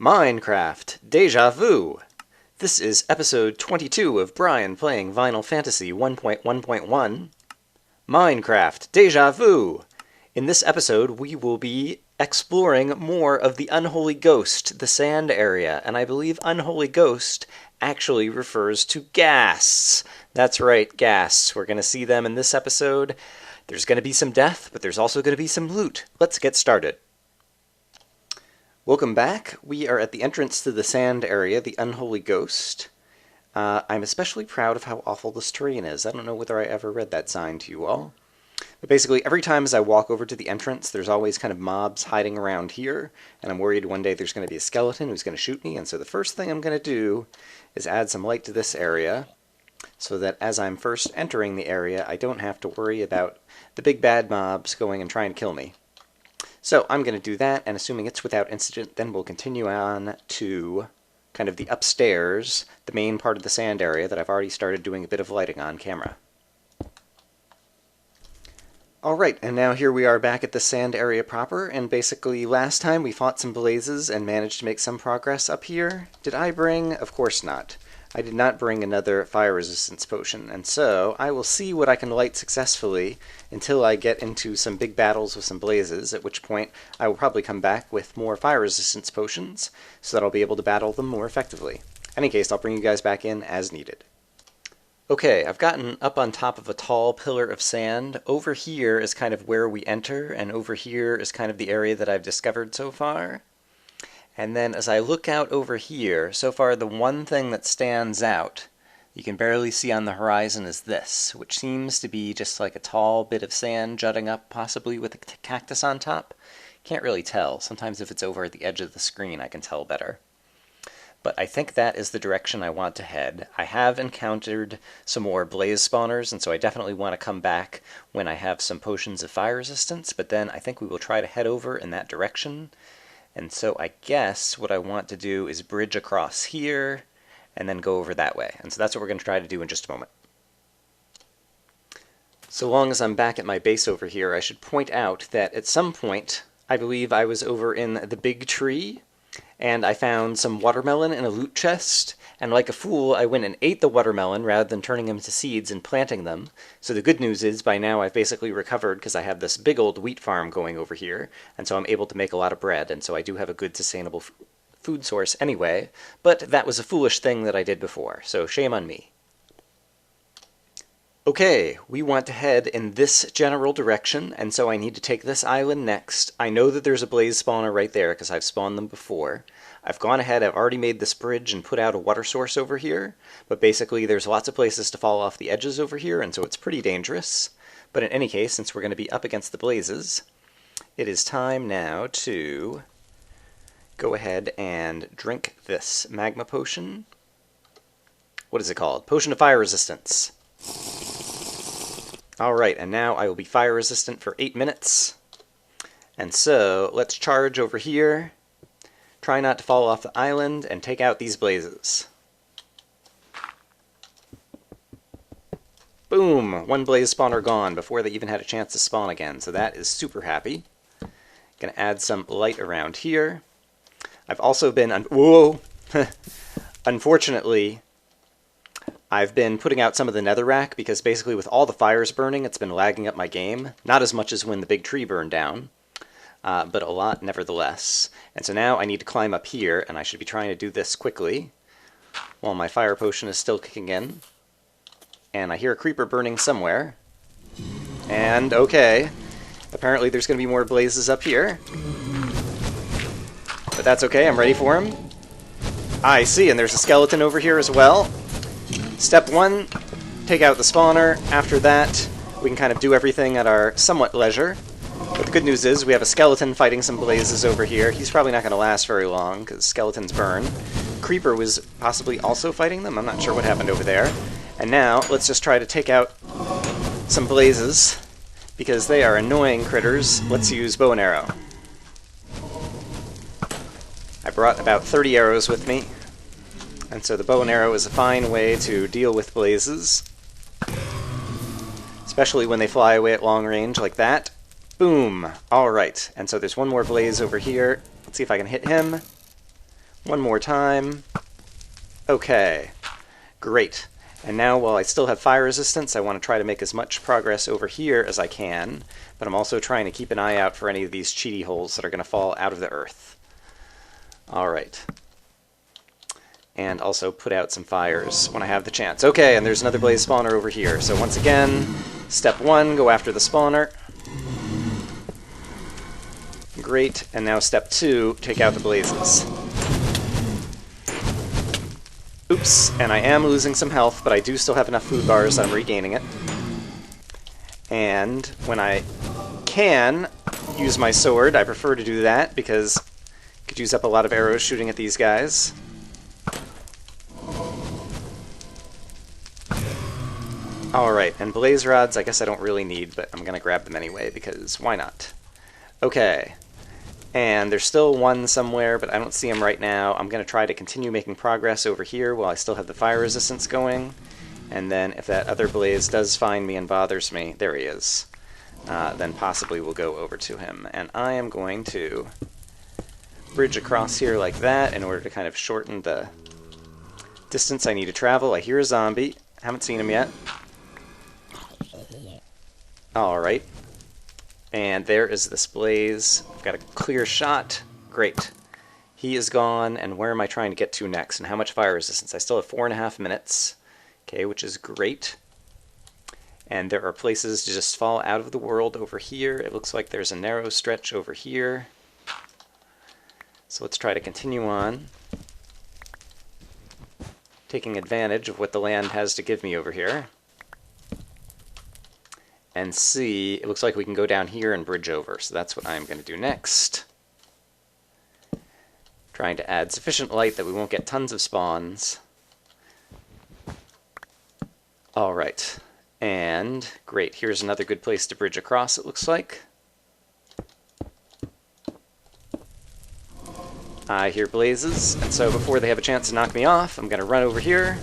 Minecraft Deja Vu! This is episode 22 of Brian playing Final Fantasy 1.1.1. Minecraft Deja Vu! In this episode, we will be exploring more of the Unholy Ghost, the sand area, and I believe Unholy Ghost actually refers to ghasts. That's right, ghasts. We're going to see them in this episode. There's going to be some death, but there's also going to be some loot. Let's get started. Welcome back. We are at the entrance to the sand area, the Unholy Ghost. I'm especially proud of how awful this terrain is. I don't know whether I ever read that sign to you all. But basically, every time as I walk over to the entrance, there's always kind of mobs hiding around here, and I'm worried one day there's going to be a skeleton who's going to shoot me, and so the first thing I'm going to do is add some light to this area, so that as I'm first entering the area, I don't have to worry about the big bad mobs going and trying to kill me. So I'm going to do that, and assuming it's without incident, then we'll continue on to kind of the upstairs, the main part of the sand area that I've already started doing a bit of lighting on camera. Alright, and now here we are back at the sand area proper, and basically last time we fought some blazes and managed to make some progress up here. Did I bring? Of course not. I did not bring another fire resistance potion, and so I will see what I can light successfully until I get into some big battles with some blazes, at which point I will probably come back with more fire resistance potions so that I'll be able to battle them more effectively. In any case, I'll bring you guys back in as needed. Okay, I've gotten up on top of a tall pillar of sand. Over here is kind of where we enter, and over here is kind of the area that I've discovered so far. And then as I look out over here, so far the one thing that stands out, you can barely see on the horizon, is this, which seems to be just like a tall bit of sand jutting up, possibly with a cactus on top. Can't really tell. Sometimes if it's over at the edge of the screen, I can tell better. But I think that is the direction I want to head. I have encountered some more blaze spawners, and so I definitely want to come back when I have some potions of fire resistance, but then I think we will try to head over in that direction. And so I guess what I want to do is bridge across here and then go over that way. And so that's what we're going to try to do in just a moment. So long as I'm back at my base over here, I should point out that at some point, I believe I was over in the big tree, and I found some watermelon in a loot chest, and like a fool, I went and ate the watermelon rather than turning them into seeds and planting them. So the good news is, by now I've basically recovered because I have this big old wheat farm going over here, and so I'm able to make a lot of bread, and so I do have a good sustainable food source anyway, but that was a foolish thing that I did before, so shame on me. Okay, we want to head in this general direction, and so I need to take this island next. I know that there's a blaze spawner right there because I've spawned them before. I've gone ahead, I've already made this bridge and put out a water source over here, but basically there's lots of places to fall off the edges over here, and so it's pretty dangerous. But in any case, since we're going to be up against the blazes, it is time now to go ahead and drink this magma potion. What is it called? Potion of Fire Resistance. Alright, and now I will be fire resistant for 8 minutes. And so, let's charge over here, try not to fall off the island, and take out these blazes. Boom! One blaze spawner gone before they even had a chance to spawn again, so that is super happy. Gonna add some light around here. I've also been... Whoa! Unfortunately, I've been putting out some of the netherrack because basically with all the fires burning, it's been lagging up my game. Not as much as when the big tree burned down, but a lot nevertheless. And so now I need to climb up here, and I should be trying to do this quickly while my fire potion is still kicking in. And I hear a creeper burning somewhere. And, okay, apparently there's going to be more blazes up here. But that's okay, I'm ready for him. I see, and there's a skeleton over here as well. Step 1, take out the spawner. After that, we can kind of do everything at our somewhat leisure. But the good news is we have a skeleton fighting some blazes over here. He's probably not going to last very long, because skeletons burn. Creeper was possibly also fighting them. I'm not sure what happened over there. And now, let's just try to take out some blazes, because they are annoying critters. Let's use bow and arrow. I brought about 30 arrows with me. And so the bow and arrow is a fine way to deal with blazes, especially when they fly away at long range like that. Boom! Alright, and so there's one more blaze over here. Let's see if I can hit him. One more time. Okay, great. And now, while I still have fire resistance, I want to try to make as much progress over here as I can, but I'm also trying to keep an eye out for any of these cheaty holes that are going to fall out of the earth. Alright. And also put out some fires when I have the chance. Okay, and there's another blaze spawner over here. So once again, step 1, go after the spawner. Great, and now step 2, take out the blazes. Oops, and I am losing some health, but I do still have enough food bars that I'm regaining it. And when I can use my sword, I prefer to do that because I could use up a lot of arrows shooting at these guys. Alright, and blaze rods I guess I don't really need, but I'm gonna grab them anyway because why not? Okay. And there's still one somewhere, but I don't see him right now. I'm going to try to continue making progress over here while I still have the fire resistance going. And then if that other blaze does find me and bothers me, there he is, then possibly we'll go over to him. And I am going to bridge across here like that in order to kind of shorten the distance I need to travel. I hear a zombie. Haven't seen him yet. Alright. And there is this blaze. I've got a clear shot. Great. He is gone, and where am I trying to get to next? And how much fire resistance? I still have 4.5 minutes. Okay, which is great. And there are places to just fall out of the world over here. It looks like there's a narrow stretch over here. So let's try to continue on, taking advantage of what the land has to give me over here. And see, it looks like we can go down here and bridge over, so that's what I'm going to do next. Trying to add sufficient light that we won't get tons of spawns. Alright, and great, here's another good place to bridge across, it looks like. I hear blazes, and so before they have a chance to knock me off, I'm going to run over here.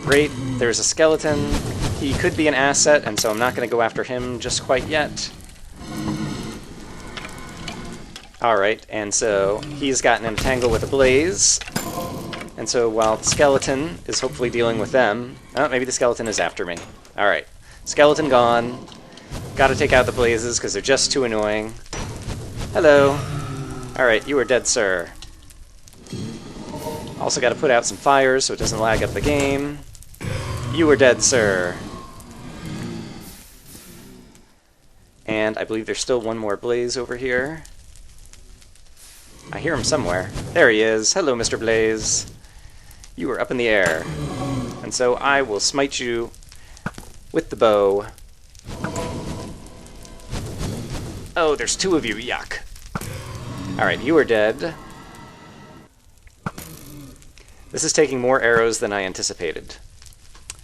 Great, there's a skeleton. He could be an asset, and so I'm not going to go after him just quite yet. Alright, and so he's gotten entangled with a blaze. And so while the skeleton is hopefully dealing with them... Oh, maybe the skeleton is after me. Alright, skeleton gone. Gotta take out the blazes because they're just too annoying. Hello. Alright, you are dead, sir. Also gotta put out some fires so it doesn't lag up the game. You are dead, sir. And I believe there's still one more blaze over here. I hear him somewhere. There he is. Hello, Mr. Blaze. You are up in the air. And so I will smite you with the bow. Oh, there's two of you. Yuck. Alright, you are dead. This is taking more arrows than I anticipated,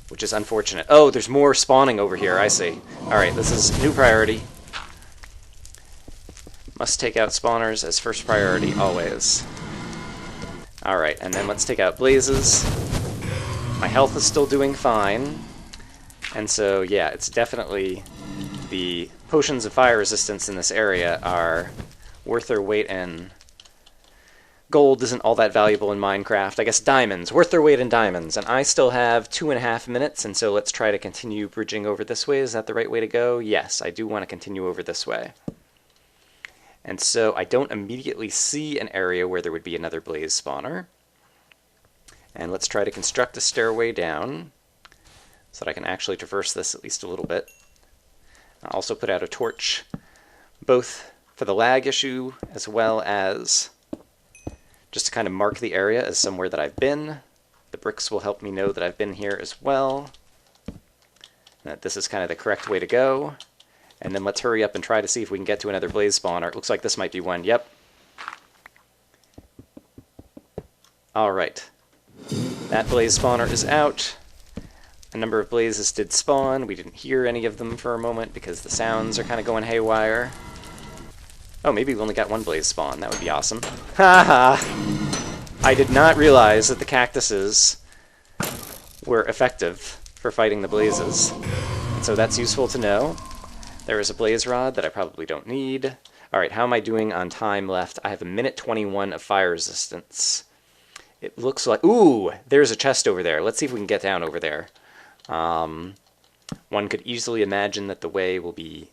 which is unfortunate. Oh, there's more spawning over here, I see. Alright, this is new priority. Must take out spawners as first priority, always. Alright, and then let's take out blazes. My health is still doing fine. And so, yeah, it's definitely... the potions of fire resistance in this area are worth their weight in... Gold isn't all that valuable in Minecraft. I guess diamonds, worth their weight in diamonds. And I still have 2.5 minutes, and so let's try to continue bridging over this way. Is that the right way to go? Yes, I do want to continue over this way. And so I don't immediately see an area where there would be another blaze spawner. And let's try to construct a stairway down so that I can actually traverse this at least a little bit. I'll also put out a torch, both for the lag issue as well as just to kind of mark the area as somewhere that I've been. The bricks will help me know that I've been here as well, that this is kind of the correct way to go. And then let's hurry up and try to see if we can get to another blaze spawner. It looks like this might be one. Yep. Alright. That blaze spawner is out. A number of blazes did spawn. We didn't hear any of them for a moment because the sounds are kind of going haywire. Oh, maybe we only got one blaze spawn. That would be awesome. Haha! I did not realize that the cactuses were effective for fighting the blazes. And so that's useful to know. There is a blaze rod that I probably don't need. Alright, how am I doing on time left? I have 1:21 of fire resistance. It looks like... Ooh! There's a chest over there. Let's see if we can get down over there. One could easily imagine that the way will be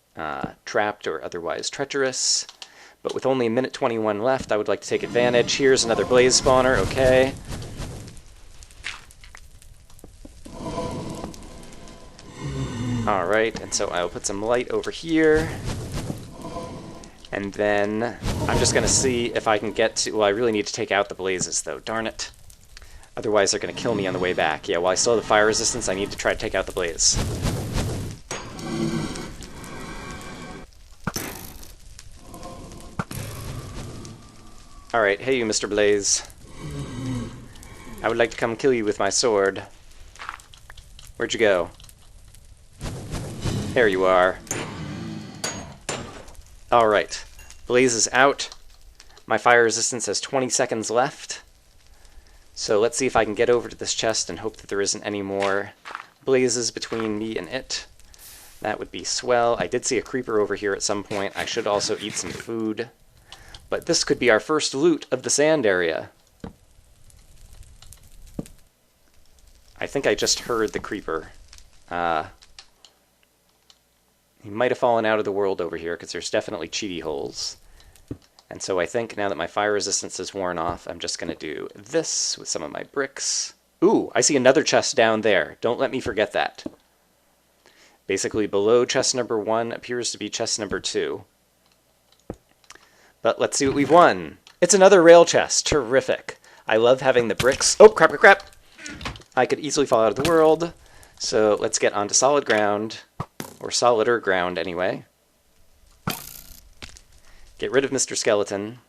trapped or otherwise treacherous. But with only 1:21 left, I would like to take advantage. Here's another blaze spawner. Okay. Alright, and so I'll put some light over here. And then I'm just going to see if I can get to... Well, I really need to take out the blazes, though. Darn it. Otherwise, they're going to kill me on the way back. Yeah, while I still have the fire resistance, I need to try to take out the blaze. Alright, hey you, Mr. Blaze. I would like to come kill you with my sword. Where'd you go? There you are. Alright. Blaze is out. My fire resistance has 20 seconds left. So let's see if I can get over to this chest and hope that there isn't any more blazes between me and it. That would be swell. I did see a creeper over here at some point. I should also eat some food. But this could be our first loot of the sand area. I think I just heard the creeper. He might have fallen out of the world over here, because there's definitely cheaty holes. And so I think now that my fire resistance is worn off, I'm just going to do this with some of my bricks. Ooh, I see another chest down there. Don't let me forget that. Basically, below chest number 1 appears to be chest number 2. But let's see what we've won. It's another rail chest. Terrific. I love having the bricks. Oh, crap, crap, crap. I could easily fall out of the world. So let's get onto solid ground. Or solider ground, anyway. Get rid of Mr. Skeleton.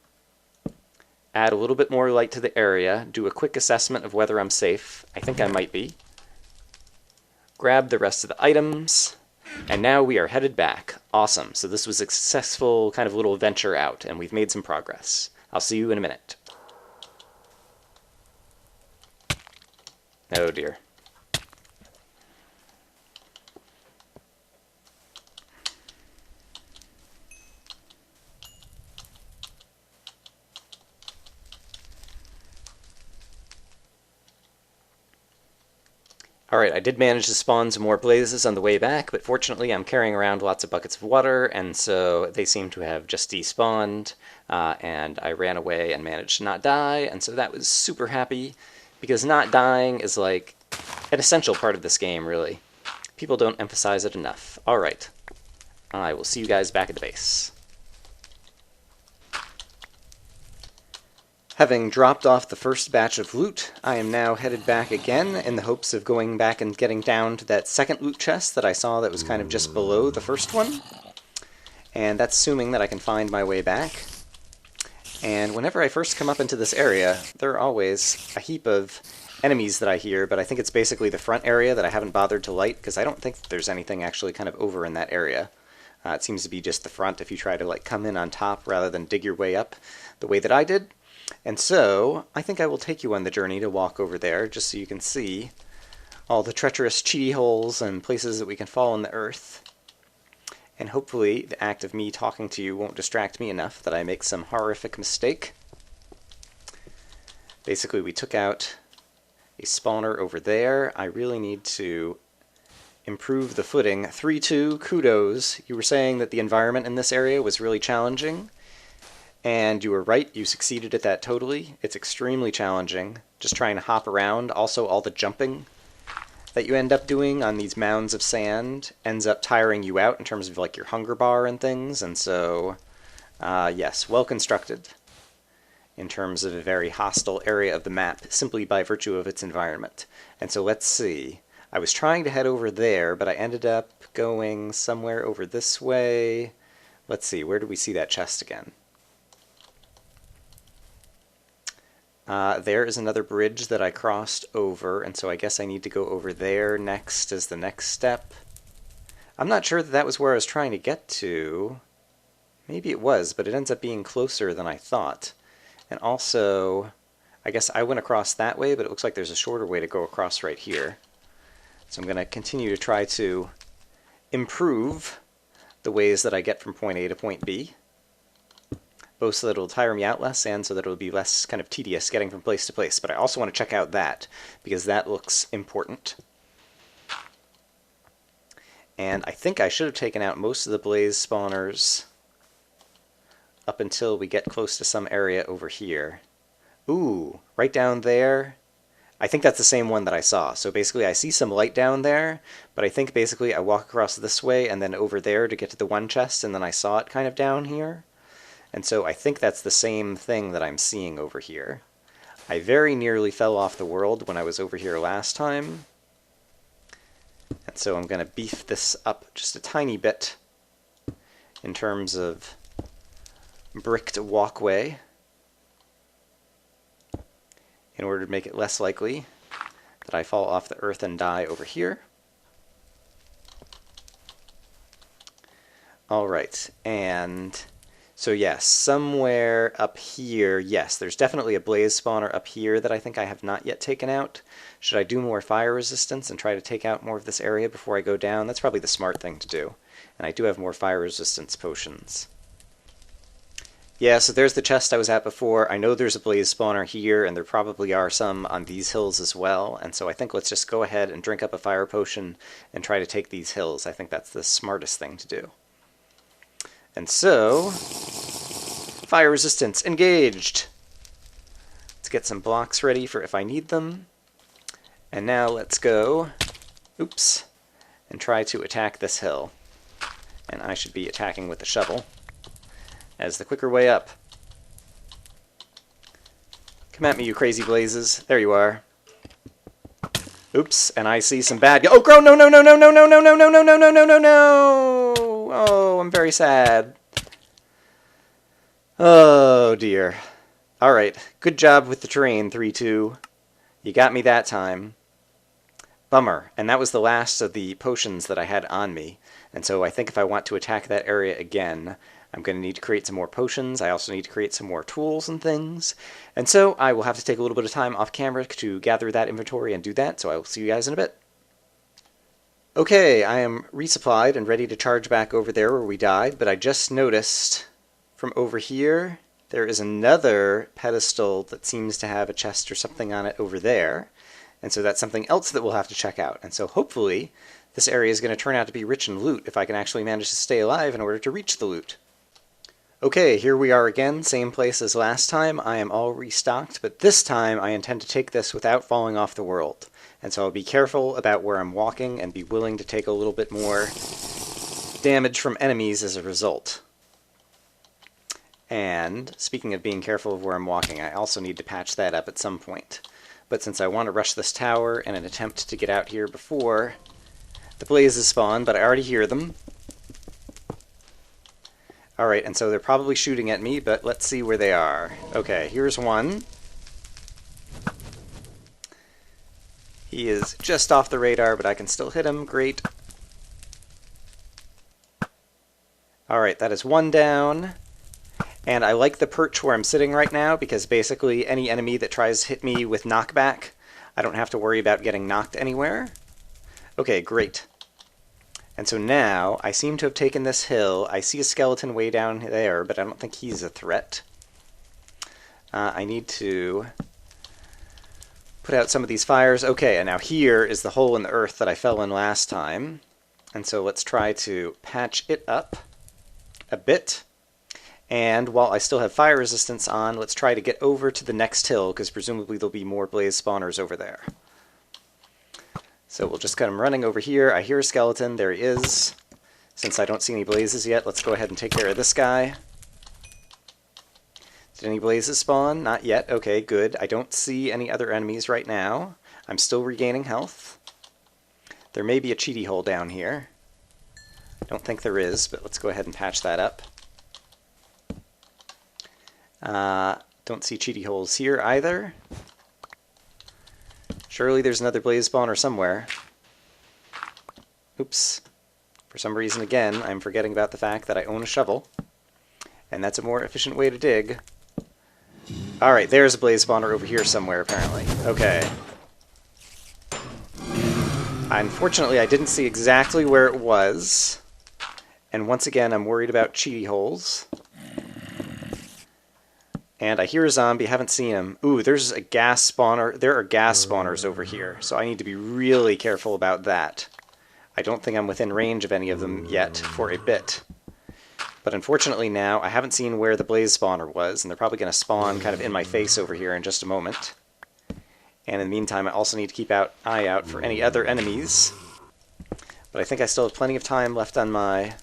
Add a little bit more light to the area. Do a quick assessment of whether I'm safe. I think I might be. Grab the rest of the items. And now we are headed back. Awesome. So this was a successful kind of little venture out, and we've made some progress. I'll see you in a minute. Oh dear. Alright, I did manage to spawn some more blazes on the way back, but fortunately I'm carrying around lots of buckets of water, and so they seem to have just despawned, and I ran away and managed to not die, and so that was super happy, because not dying is like an essential part of this game, really. People don't emphasize it enough. Alright, I will see you guys back at the base. Having dropped off the first batch of loot, I am now headed back again in the hopes of going back and getting down to that second loot chest that I saw that was kind of just below the first one. And that's assuming that I can find my way back. And whenever I first come up into this area, there are always a heap of enemies that I hear, but I think it's basically the front area that I haven't bothered to light, because I don't think that there's anything actually kind of over in that area. It seems to be just the front if you try to like come in on top rather than dig your way up the way that I did. And so, I think I will take you on the journey to walk over there, just so you can see all the treacherous cheaty holes and places that we can fall in the earth. And hopefully, the act of me talking to you won't distract me enough that I make some horrific mistake. Basically, we took out a spawner over there. I really need to improve the footing. 3-2, kudos. You were saying that the environment in this area was really challenging. And you were right, you succeeded at that totally. It's extremely challenging, just trying to hop around. Also, all the jumping that you end up doing on these mounds of sand ends up tiring you out in terms of like your hunger bar and things. And so, yes, well constructed in terms of a very hostile area of the map, simply by virtue of its environment. And so let's see. I was trying to head over there, but I ended up going somewhere over this way. Let's see, where do we see that chest again? There is another bridge that I crossed over, and so I guess I need to go over there next as the next step. I'm not sure that that was where I was trying to get to. Maybe it was, but it ends up being closer than I thought. And also, I guess I went across that way, but it looks like there's a shorter way to go across right here. So I'm going to continue to try to improve the ways that I get from point A to point B. both so that it'll tire me out less and so that it'll be less kind of tedious getting from place to place. But I also want to check out that, because that looks important. And I think I should have taken out most of the blaze spawners up until we get close to some area over here. Ooh, right down there. I think that's the same one that I saw. So basically I see some light down there, but I think basically I walk across this way and then over there to get to the one chest, and then I saw it kind of down here. And so I think that's the same thing that I'm seeing over here. I very nearly fell off the world when I was over here last time. And so I'm going to beef this up just a tiny bit in terms of bricked walkway, in order to make it less likely that I fall off the earth and die over here. Alright, and so yes, somewhere up here, yes, there's definitely a blaze spawner up here that I think I have not yet taken out. Should I do more fire resistance and try to take out more of this area before I go down? That's probably the smart thing to do. And I do have more fire resistance potions. Yeah, so there's the chest I was at before. I know there's a blaze spawner here, and there probably are some on these hills as well, and so I think let's just go ahead and drink up a fire potion and try to take these hills. I think that's the smartest thing to do. And so, fire resistance engaged! Let's get some blocks ready for if I need them. And now let's go, oops, and try to attack this hill. And I should be attacking with the shovel as the quicker way up. Come at me, you crazy blazes. There you are. Oops, and I see some bad oh, grow! No, no, no, no, no, no, no, no, no, no, no, no, no, no, no! Oh, I'm very sad. Oh, dear. Alright, good job with the terrain, 3-2. You got me that time. Bummer. And that was the last of the potions that I had on me. And so I think if I want to attack that area again, I'm going to need to create some more potions. I also need to create some more tools and things. And so I will have to take a little bit of time off camera to gather that inventory and do that. So I will see you guys in a bit. Okay, I am resupplied and ready to charge back over there where we died, but I just noticed from over here there is another pedestal that seems to have a chest or something on it over there. And so that's something else that we'll have to check out. And so hopefully this area is going to turn out to be rich in loot if I can actually manage to stay alive in order to reach the loot. Okay, here we are again, same place as last time. I am all restocked, but this time I intend to take this without falling off the world. And so I'll be careful about where I'm walking and be willing to take a little bit more damage from enemies as a result. And speaking of being careful of where I'm walking, I also need to patch that up at some point. But since I want to rush this tower in an attempt to get out here before the blazes spawn, but I already hear them. Alright, and so they're probably shooting at me, but let's see where they are. Okay, here's one. He is just off the radar, but I can still hit him. Great. Alright, that is one down. And I like the perch where I'm sitting right now, because basically any enemy that tries to hit me with knockback, I don't have to worry about getting knocked anywhere. Okay, great. And so now, I seem to have taken this hill. I see a skeleton way down there, but I don't think he's a threat. I need to put out some of these fires. Okay, and now here is the hole in the earth that I fell in last time. And so let's try to patch it up a bit. And while I still have fire resistance on, let's try to get over to the next hill, because presumably there'll be more blaze spawners over there. So we'll just come running over here. I hear a skeleton. There he is. Since I don't see any blazes yet, let's go ahead and take care of this guy. Did any blazes spawn? Not yet. Okay, good. I don't see any other enemies right now. I'm still regaining health. There may be a cheaty hole down here. I don't think there is, but let's go ahead and patch that up. Don't see cheaty holes here either. Surely there's another blaze spawner somewhere. Oops. For some reason, again, I'm forgetting about the fact that I own a shovel. And that's a more efficient way to dig. Alright, there's a blaze spawner over here somewhere, apparently. Okay. Unfortunately, I didn't see exactly where it was. And once again, I'm worried about cheaty holes. And I hear a zombie, haven't seen him. Ooh, there's a gas spawner. There are gas spawners over here, so I need to be really careful about that. I don't think I'm within range of any of them yet for a bit. But unfortunately now, I haven't seen where the blaze spawner was, and they're probably going to spawn kind of in my face over here in just a moment. And in the meantime, I also need to keep an eye out for any other enemies. But I think I still have plenty of time left on my...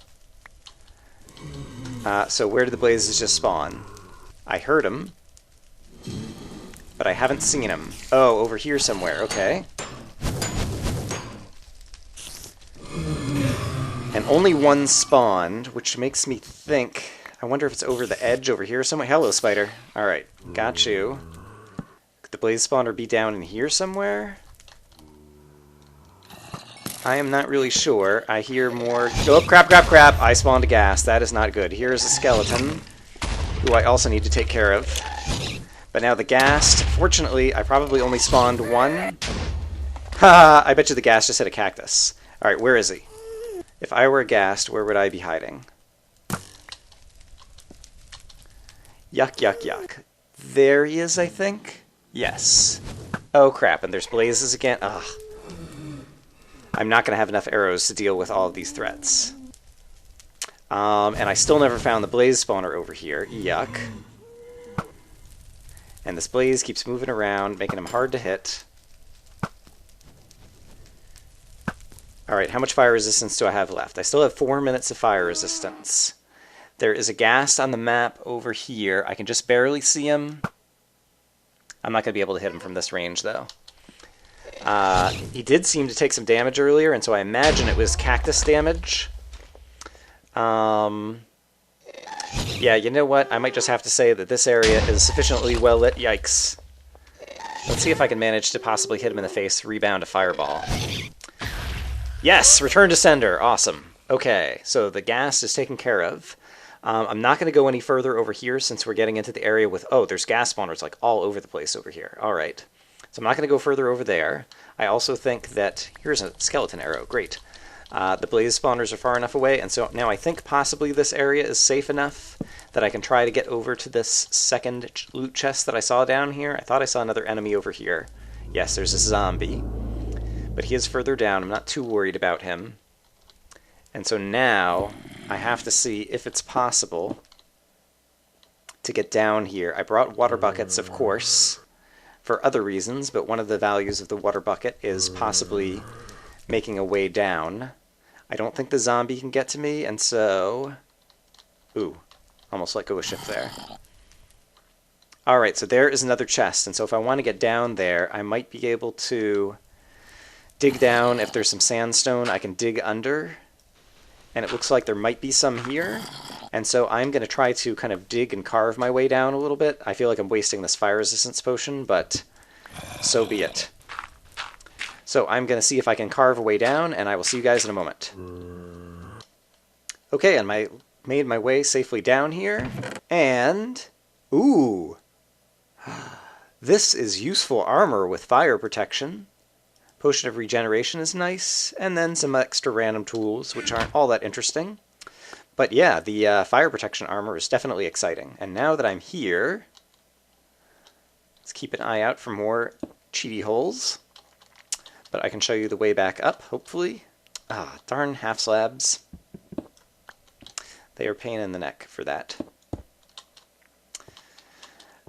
so where did the blazes just spawn? I heard him, but I haven't seen him. Oh, over here somewhere, okay. And only one spawned, which makes me think... I wonder if it's over the edge over here somewhere. Hello, spider. Alright, got you. Could the blaze spawner be down in here somewhere? I am not really sure. I hear more... Oh, crap, crap, crap! I spawned a ghast. That is not good. Here's a skeleton, who I also need to take care of. But now the ghast... Fortunately, I probably only spawned one. Ha! I bet you the ghast just hit a cactus. Alright, where is he? If I were a ghast, where would I be hiding? Yuck, yuck, yuck. There he is, I think? Yes. Oh, crap, and there's blazes again. Ugh. I'm not going to have enough arrows to deal with all of these threats. And I still never found the blaze spawner over here. Yuck. And this blaze keeps moving around, making him hard to hit. Alright, how much fire resistance do I have left? I still have 4 minutes of fire resistance. There is a ghast on the map over here. I can just barely see him. I'm not going to be able to hit him from this range, though. He did seem to take some damage earlier, and so I imagine it was cactus damage. Yeah, you know what? I might just have to say that this area is sufficiently well lit. Yikes. Let's see if I can manage to possibly hit him in the face, rebound a fireball. Yes! Return to sender! Awesome. Okay, so the ghast is taken care of. I'm not going to go any further over here since we're getting into the area with... Oh, there's gas spawners like all over the place over here. Alright. So I'm not going to go further over there. I also think that... Here's a skeleton arrow. Great. The blaze spawners are far enough away, and so now I think possibly this area is safe enough that I can try to get over to this second loot chest that I saw down here. I thought I saw another enemy over here. Yes, there's a zombie. But he is further down. I'm not too worried about him. And so now I have to see if it's possible to get down here. I brought water buckets, of course, for other reasons, but one of the values of the water bucket is possibly making a way down. I don't think the zombie can get to me, and so... Ooh, almost let go of shift there. Alright, so there is another chest, and so if I want to get down there, I might be able to dig down. If there's some sandstone, I can dig under, and it looks like there might be some here, and so I'm going to try to kind of dig and carve my way down a little bit. I feel like I'm wasting this fire resistance potion, but so be it. So I'm going to see if I can carve a way down, and I will see you guys in a moment. Okay, and I made my way safely down here, and... Ooh! This is useful armor with fire protection. Potion of regeneration is nice, and then some extra random tools, which aren't all that interesting. But yeah, the fire protection armor is definitely exciting. And now that I'm here, let's keep an eye out for more cheaty holes. But I can show you the way back up, hopefully. Ah, darn half slabs. They are a pain in the neck for that.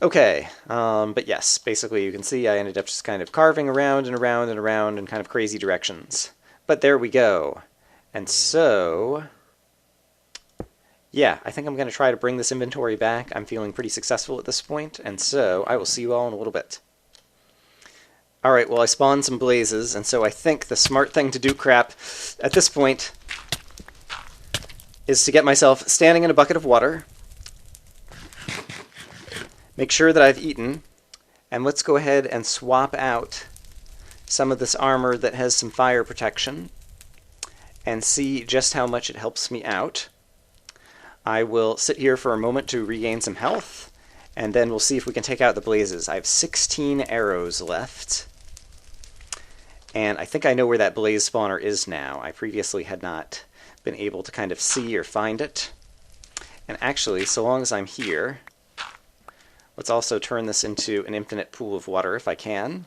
Okay, but yes, basically you can see I ended up just kind of carving around and around and around in kind of crazy directions. But there we go. And so... yeah, I think I'm going to try to bring this inventory back. I'm feeling pretty successful at this point, and so I will see you all in a little bit. Alright, well I spawned some blazes, and so I think the smart thing to do, crap, at this point, is to get myself standing in a bucket of water, make sure that I've eaten, and let's go ahead and swap out some of this armor that has some fire protection, and see just how much it helps me out. I will sit here for a moment to regain some health, and then we'll see if we can take out the blazes. I have 16 arrows left, and I think I know where that blaze spawner is now. I previously had not been able to kind of see or find it. And actually, so long as I'm here, Let's also turn this into an infinite pool of water if I can.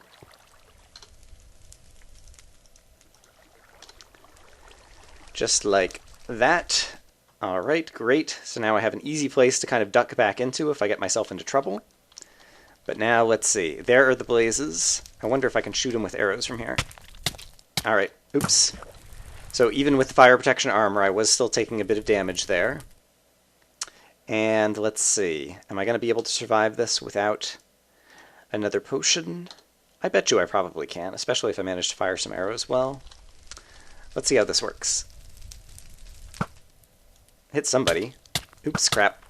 Just like that. Alright, great. So now I have an easy place to kind of duck back into if I get myself into trouble. But now, let's see. There are the blazes. I wonder if I can shoot them with arrows from here. Alright, oops. So even with the fire protection armor, I was still taking a bit of damage there. And let's see. Am I going to be able to survive this without another potion? I bet you I probably can, especially if I manage to fire some arrows well. Let's see how this works. Hit somebody. Oops, crap.